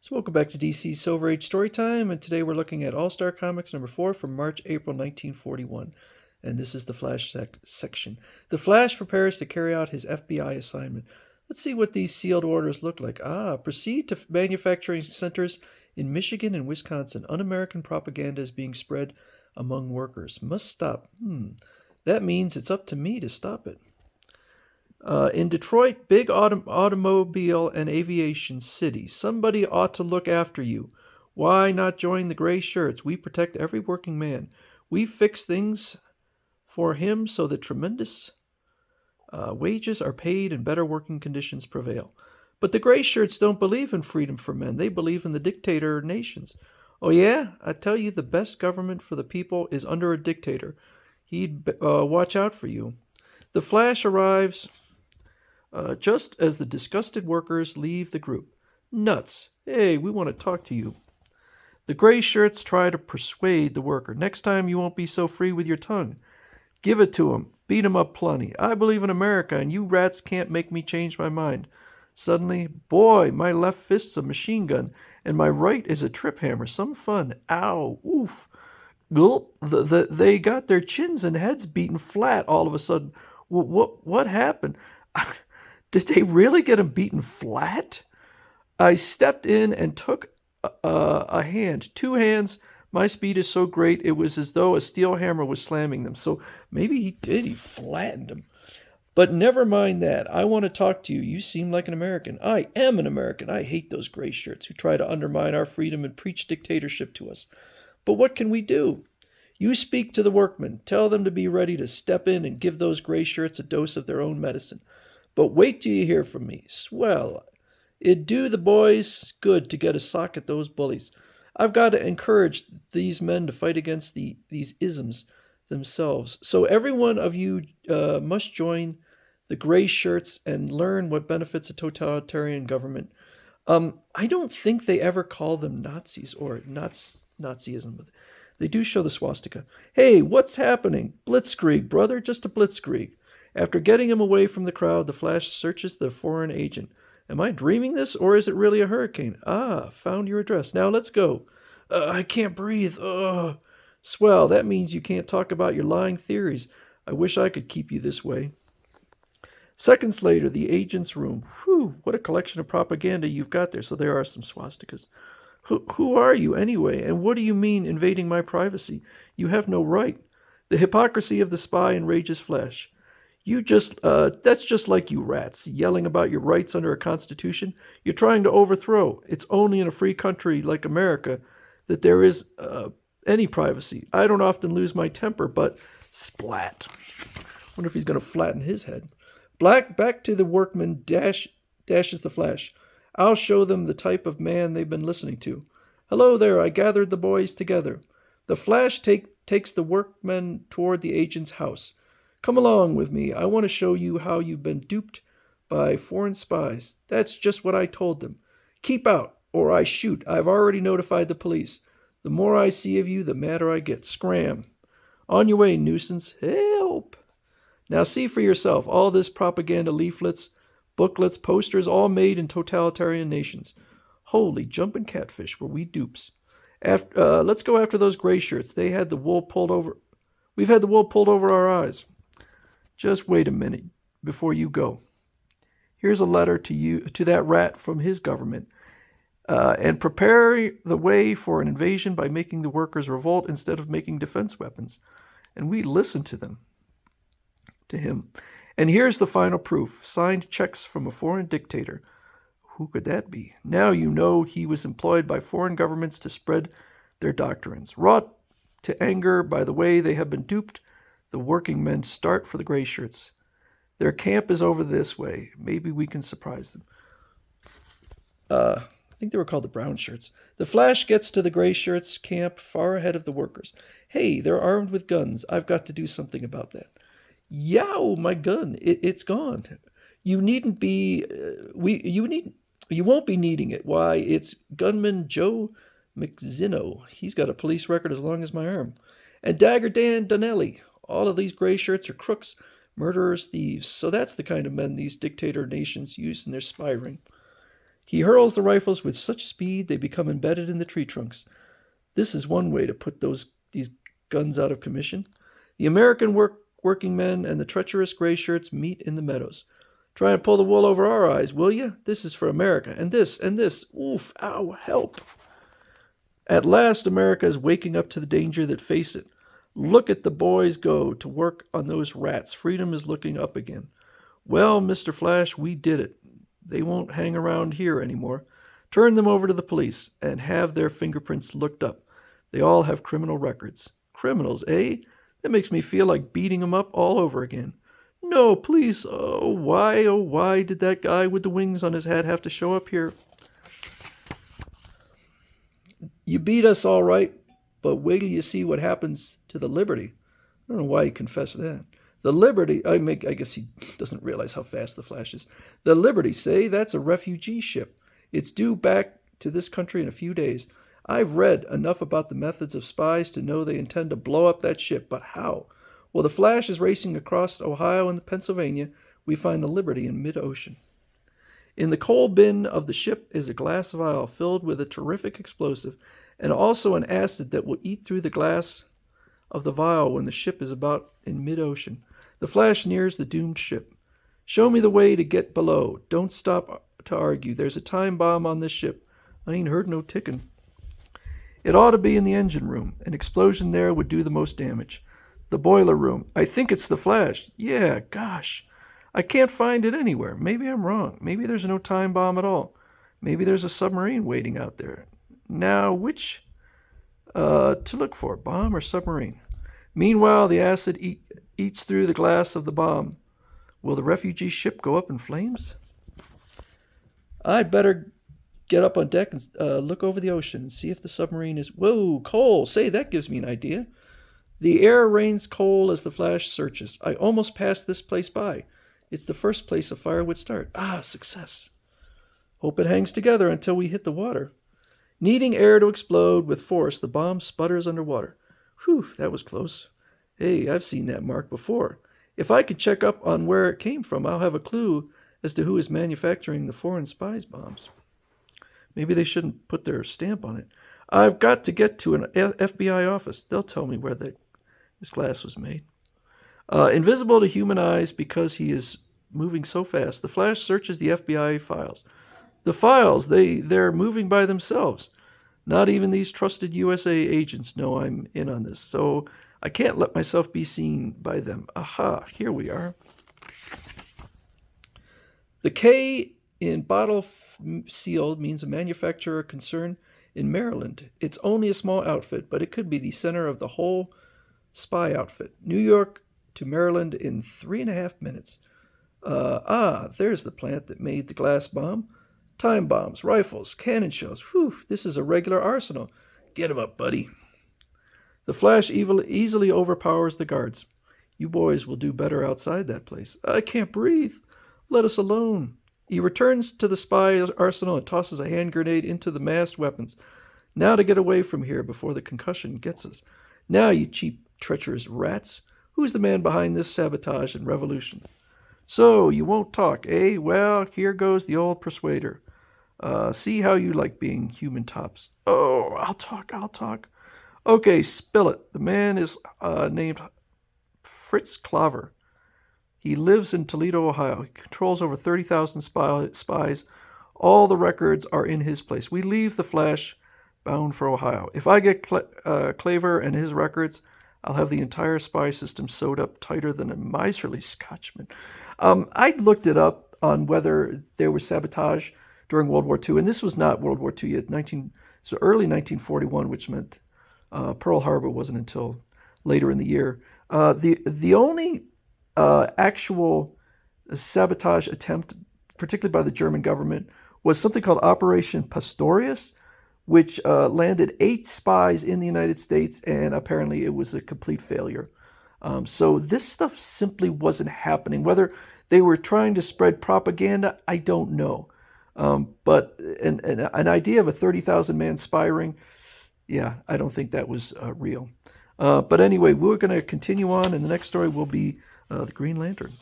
So welcome back to DC Silver Age Storytime, and today we're looking at All-Star Comics number 4 from March-April 1941. And this is the Flash section. The Flash prepares to carry out his FBI assignment. Let's see what these sealed orders look like. Proceed to manufacturing centers in Michigan and Wisconsin. Un-American propaganda is being spread among workers. Must stop. That means it's up to me to stop it. In Detroit, big automobile and aviation city. Somebody ought to look after you. Why not join the gray shirts? We protect every working man. We fix things for him so that tremendous wages are paid and better working conditions prevail. But the gray shirts don't believe in freedom for men. They believe in the dictator nations. Oh yeah? I tell you, the best government for the people is under a dictator. He'd watch out for you. The Flash arrives just as the disgusted workers leave the group. Nuts. Hey, we want to talk to you. The gray shirts try to persuade the worker. Next time you won't be so free with your tongue. Give it to 'em. Beat 'em up plenty. I believe in America, and you rats can't make me change my mind. Suddenly, boy, my left fist's a machine gun, and my right is a trip hammer. Some fun. Ow. Oof. Gulp. They got their chins and heads beaten flat all of a sudden. What happened? Did they really get him beaten flat? I stepped in and took a hand. 2 hands. My speed is so great, it was as though a steel hammer was slamming them. So maybe he did. He flattened him. But never mind that. I want to talk to you. You seem like an American. I am an American. I hate those gray shirts who try to undermine our freedom and preach dictatorship to us. But what can we do? You speak to the workmen. Tell them to be ready to step in and give those gray shirts a dose of their own medicine. But wait till you hear from me. Swell. It'd do the boys good to get a sock at those bullies. I've got to encourage these men to fight against these isms themselves. So every one of you must join the gray shirts and learn what benefits a totalitarian government. I don't think they ever call them Nazis or Nazism, but they do show the swastika. Hey, what's happening? Blitzkrieg, brother, just a blitzkrieg. After getting him away from the crowd, the Flash searches the foreign agent. Am I dreaming this, or is it really a hurricane? Found your address. Now let's go. I can't breathe. Swell, that means you can't talk about your lying theories. I wish I could keep you this way. Seconds later, the agent's room. Whew, what a collection of propaganda you've got there. So there are some swastikas. Who are you, anyway, and what do you mean invading my privacy? You have no right. The hypocrisy of the spy enrages Flash. That's just like you rats, yelling about your rights under a constitution you're trying to overthrow. It's only in a free country like America that there is any privacy. I don't often lose my temper, but splat. Wonder if he's going to flatten his head. Back to the workman dashes the Flash. I'll show them the type of man they've been listening to. Hello there, I gathered the boys together. The Flash takes the workmen toward the agent's house. Come along with me. I want to show you how you've been duped by foreign spies. That's just what I told them. Keep out, or I shoot. I've already notified the police. The more I see of you, the madder I get. Scram. On your way, nuisance. Help. Now see for yourself. All this propaganda leaflets, booklets, posters, all made in totalitarian nations. Holy jumping catfish, were we dupes. Let's go after those gray shirts. We've had the wool pulled over our eyes. Just wait a minute before you go. Here's a letter to that rat from his government. And prepare the way for an invasion by making the workers revolt instead of making defense weapons. And we listen to him. And here's the final proof. Signed checks from a foreign dictator. Who could that be? Now you know he was employed by foreign governments to spread their doctrines. Wrought to anger by the way they have been duped, the working men start for the gray shirts. Their camp is over this way. Maybe we can surprise them. I think they were called the brown shirts. The Flash gets to the gray shirts camp far ahead of the workers. Hey, they're armed with guns. I've got to do something about that. Yow, my gun. It's gone. You needn't be. You won't be needing it. Why, it's gunman Joe McZinno. He's got a police record as long as my arm. And Dagger Dan Donnelly. All of these gray shirts are crooks, murderers, thieves. So that's the kind of men these dictator nations use in their spy ring. He hurls the rifles with such speed they become embedded in the tree trunks. This is one way to put these guns out of commission. The American working men and the treacherous gray shirts meet in the meadows. Try and pull the wool over our eyes, will you? This is for America, and this, and this. Oof, ow, help. At last, America is waking up to the danger that face it. Look at the boys go to work on those rats. Freedom is looking up again. Well, Mr. Flash, we did it. They won't hang around here anymore. Turn them over to the police and have their fingerprints looked up. They all have criminal records. Criminals, eh? That makes me feel like beating them up all over again. No, please. Oh, why did that guy with the wings on his hat have to show up here? You beat us all right, but wait till you see what happens to the Liberty. I don't know why he confessed that. The Liberty, I guess he doesn't realize how fast the Flash is. The Liberty, say, that's a refugee ship. It's due back to this country in a few days. I've read enough about the methods of spies to know they intend to blow up that ship, but how? Well, the Flash is racing across Ohio and Pennsylvania. We find the Liberty in mid-ocean. In the coal bin of the ship is a glass vial filled with a terrific explosive and also an acid that will eat through the glass of the vial when the ship is about in mid-ocean. The Flash nears the doomed ship. Show me the way to get below. Don't stop to argue. There's a time bomb on this ship. I ain't heard no ticking. It ought to be in the engine room. An explosion there would do the most damage. The boiler room. I think it's the Flash. Yeah, gosh. I can't find it anywhere. Maybe I'm wrong. Maybe there's no time bomb at all. Maybe there's a submarine waiting out there. Now, which to look for, bomb or submarine? Meanwhile, the acid eats through the glass of the bomb. Will the refugee ship go up in flames? I'd better get up on deck and look over the ocean and see if the submarine is... Whoa, coal! Say, that gives me an idea. The air rains coal as the Flash searches. I almost passed this place by. It's the first place a fire would start. Ah, success. Hope it hangs together until we hit the water. Needing air to explode with force, the bomb sputters underwater. Whew, that was close. Hey, I've seen that mark before. If I could check up on where it came from, I'll have a clue as to who is manufacturing the foreign spies bombs. Maybe they shouldn't put their stamp on it. I've got to get to an FBI office. They'll tell me where this glass was made. Invisible to human eyes because he is moving so fast, the Flash searches the FBI files. The files, they're moving by themselves. Not even these trusted USA agents know I'm in on this, so I can't let myself be seen by them. Aha, here we are. The K in bottle sealed means a manufacturer concern in Maryland. It's only a small outfit, but it could be the center of the whole spy outfit. New York to Maryland in 3.5 minutes. There's the plant that made the glass bomb. Time bombs, rifles, cannon shells. Whew, this is a regular arsenal. Get 'em up, buddy. The Flash easily overpowers the guards. You boys will do better outside that place. I can't breathe. Let us alone. He returns to the spy arsenal and tosses a hand grenade into the massed weapons. Now to get away from here before the concussion gets us. Now, you cheap, treacherous rats. Who's the man behind this sabotage and revolution? So, you won't talk, eh? Well, here goes the old persuader. See how you like being human tops. Oh, I'll talk. Okay, spill it. The man is named Fritz Claver. He lives in Toledo, Ohio. He controls over 30,000 spies. All the records are in his place. We leave the Flash bound for Ohio. If I get Claver and his records, I'll have the entire spy system sewed up tighter than a miserly Scotchman. I looked it up on whether there was sabotage during World War II, and this was not World War II yet. So early 1941, which meant Pearl Harbor wasn't until later in the year. The only actual sabotage attempt, particularly by the German government, was something called Operation Pastorius, which landed 8 spies in the United States, and apparently it was a complete failure. So this stuff simply wasn't happening. Whether they were trying to spread propaganda, I don't know. But an idea of a 30,000-man spy ring, yeah, I don't think that was real. But anyway, we're going to continue on, and the next story will be the Green Lantern.